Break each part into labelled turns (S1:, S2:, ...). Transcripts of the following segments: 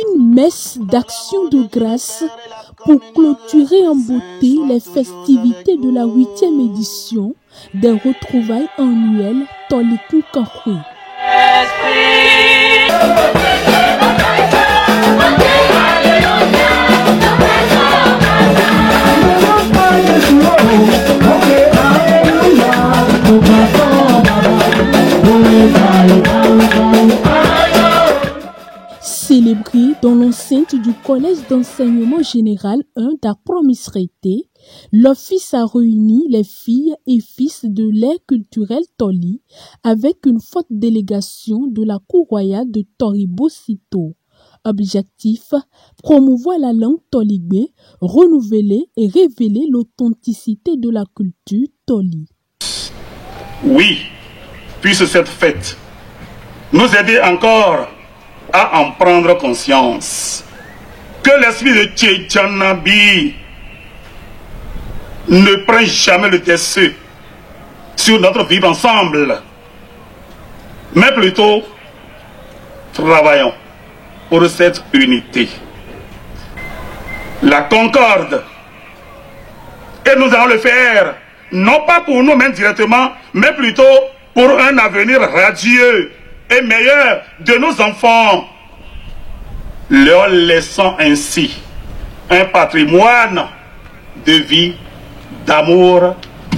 S1: une messe d'action de grâce pour clôturer en beauté les festivités de la 8e édition des retrouvailles annuelles Tolikou Kanhwe. Célébré dans l'enceinte du Collège d'enseignement général 1 d'Akpromisreté, l'office a réuni les filles et fils de l'ère culturelle Toli avec une forte délégation de la cour royale de Toribo Sito. Objectif, promouvoir la langue tolibé, renouveler et révéler l'authenticité de la culture Toli.
S2: Oui, puisse cette fête nous aider encore à en prendre conscience. Que l'esprit de Tchétchanabi ne prenne jamais le dessus sur notre vivre ensemble, mais plutôt travaillons pour cette unité. La concorde. Et nous allons le faire, non pas pour nous-mêmes directement, mais plutôt pour un avenir radieux et meilleur de nos enfants, leur laissant ainsi un patrimoine de vie, d'amour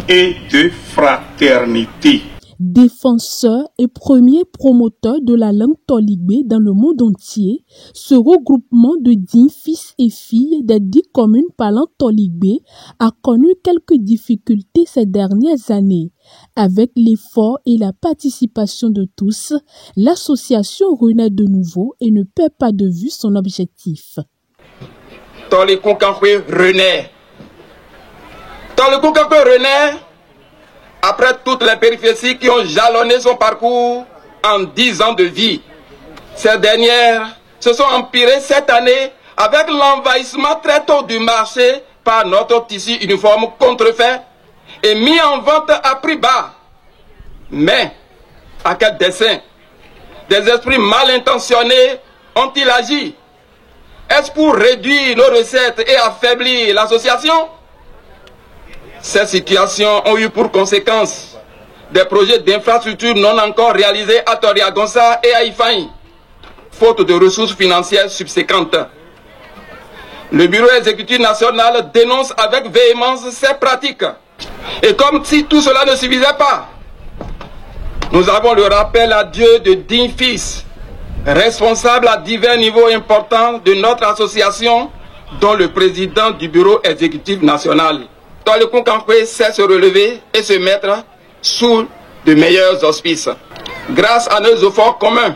S2: et de fraternité.
S1: Défenseur et premier promoteur de la langue tolibé dans le monde entier, ce regroupement de 10 fils et filles des 10 communes parlant tolibé a connu quelques difficultés ces dernières années. Avec l'effort et la participation de tous, l'association renaît de nouveau et ne perd pas de vue son objectif.
S3: Tolikou Kanhwe renaît. Tolikou Kanhwe renaît après toutes les péripéties qui ont jalonné son parcours en 10 ans de vie. Ces dernières se sont empirées cette année avec l'envahissement très tôt du marché par notre tissu uniforme contrefait et mis en vente à prix bas. Mais, à quel dessein? Des esprits mal intentionnés ont-ils agi? Est-ce pour réduire nos recettes et affaiblir l'association? Ces situations ont eu pour conséquence des projets d'infrastructures non encore réalisés à Toriagonsa et à Ifaï, faute de ressources financières subséquentes. Le Bureau exécutif national dénonce avec véhémence ces pratiques. Et comme si tout cela ne suffisait pas, nous avons le rappel à Dieu de 10 fils, responsables à divers niveaux importants de notre association, dont le président du Bureau exécutif national. Tolikou Kanhwe sait se relever et se mettre sous de meilleurs auspices. Grâce à nos efforts communs,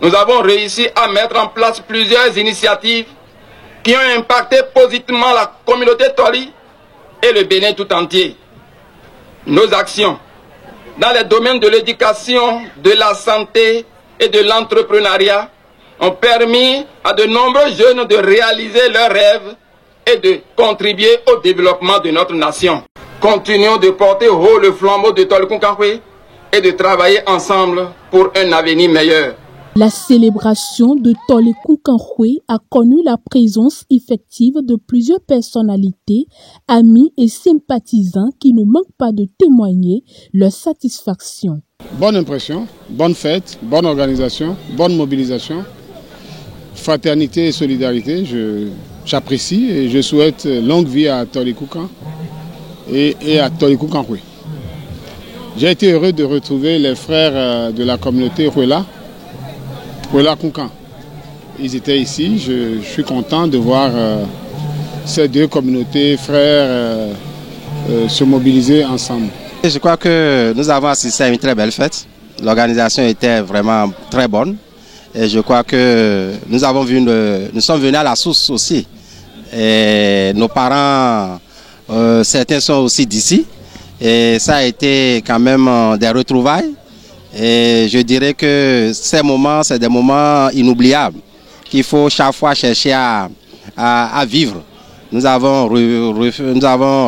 S3: nous avons réussi à mettre en place plusieurs initiatives qui ont impacté positivement la communauté Toli et le Bénin tout entier. Nos actions dans les domaines de l'éducation, de la santé et de l'entrepreneuriat ont permis à de nombreux jeunes de réaliser leurs rêves et de contribuer au développement de notre nation. Continuons de porter haut le flambeau de Tolikou Kanhwe et de travailler ensemble pour un avenir meilleur.
S1: La célébration de Tolikou Kanhwe a connu la présence effective de plusieurs personnalités, amis et sympathisants qui ne manquent pas de témoigner leur satisfaction.
S4: Bonne impression, bonne fête, bonne organisation, bonne mobilisation, fraternité et solidarité. J'apprécie et je souhaite longue vie à Tolikou Kanhwe et à Tolikou Kanhwe. J'ai été heureux de retrouver les frères de la communauté Ruela Koukan. Ils étaient ici, je suis content de voir ces deux communautés frères se mobiliser ensemble.
S5: Je crois que nous avons assisté à une très belle fête. L'organisation était vraiment très bonne. Et je crois que nous sommes venus à la source aussi. Et nos parents, certains sont aussi d'ici. Et ça a été quand même des retrouvailles. Et je dirais que ces moments, c'est des moments inoubliables qu'il faut chaque fois chercher à vivre. Nous avons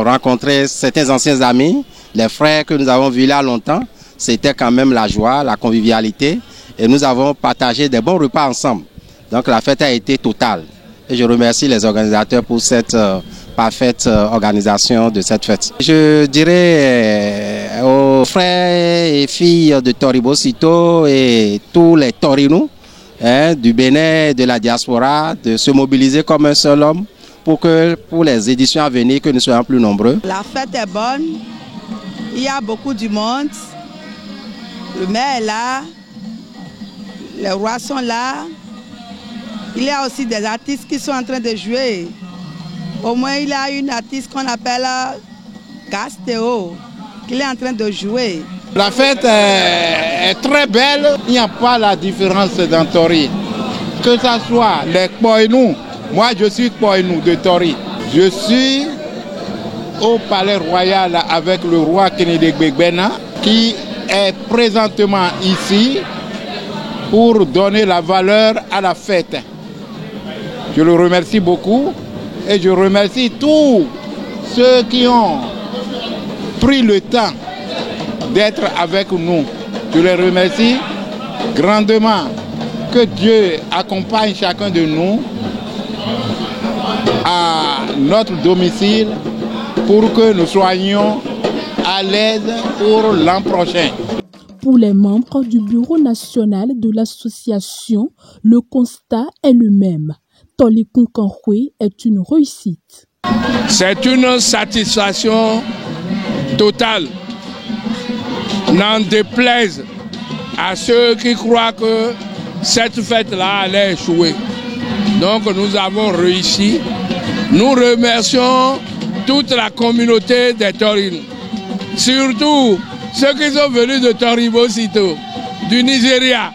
S5: rencontré certains anciens amis, les frères que nous avons vus là longtemps. C'était quand même la joie, la convivialité. Et nous avons partagé des bons repas ensemble. Donc la fête a été totale. Et je remercie les organisateurs pour cette parfaite organisation de cette fête. Je dirais aux frères et filles de Toribosito et tous les Torinos du Bénin et de la diaspora de se mobiliser comme un seul homme pour les éditions à venir, que nous soyons plus nombreux.
S6: La fête est bonne, il y a beaucoup du monde, le maire est là, les rois sont là, il y a aussi des artistes qui sont en train de jouer. Au moins il y a une artiste qu'on appelle Castéo, qui est en train de jouer.
S7: La fête est très belle, il n'y a pas la différence dans Tori. Que ce soit les Kpoinou, moi je suis Kpoinou de Tori. Je suis au palais royal avec le roi Kennedy Begbena qui est présentement ici pour donner la valeur à la fête. Je le remercie beaucoup et je remercie tous ceux qui ont pris le temps d'être avec nous. Je les remercie grandement. Que Dieu accompagne chacun de nous à notre domicile pour que nous soyons à l'aise pour l'an prochain.
S1: Pour les membres du bureau national de l'association, le constat est le même. Toli Kunkanhwe est une réussite.
S8: C'est une satisfaction totale. N'en déplaise à ceux qui croient que cette fête-là allait échouer. Donc nous avons réussi. Nous remercions toute la communauté des Torinos. Surtout ceux qui sont venus de Toribosito, du Nigeria.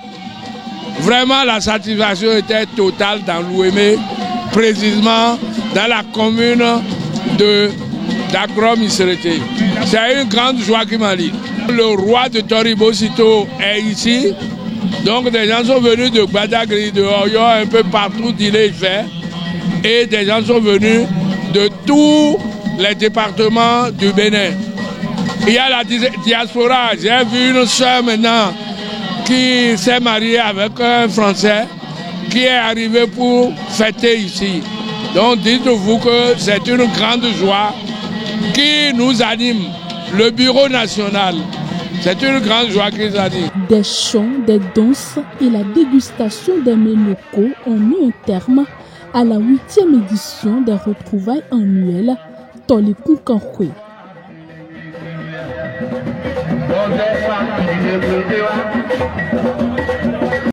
S8: Vraiment la satisfaction était totale dans l'Ouémé, précisément dans la commune d'Akrom-Isrété. C'est une grande joie qui m'a dit. Le roi de Toribosito est ici. Donc des gens sont venus de Badagry, de Oyo, un peu partout d'Ile-Ife. Et des gens sont venus de tous les départements du Bénin. Il y a la diaspora. J'ai vu une soeur maintenant qui s'est mariée avec un Français qui est arrivé pour fêter ici. Donc dites-vous que c'est une grande joie qui nous anime. Le bureau national, c'est une grande joie qui nous anime.
S1: Des chants, des danses et la dégustation des mets locaux ont mis un terme à la 8e édition des retrouvailles annuelles Toli Kunkanhwe.
S9: Bon,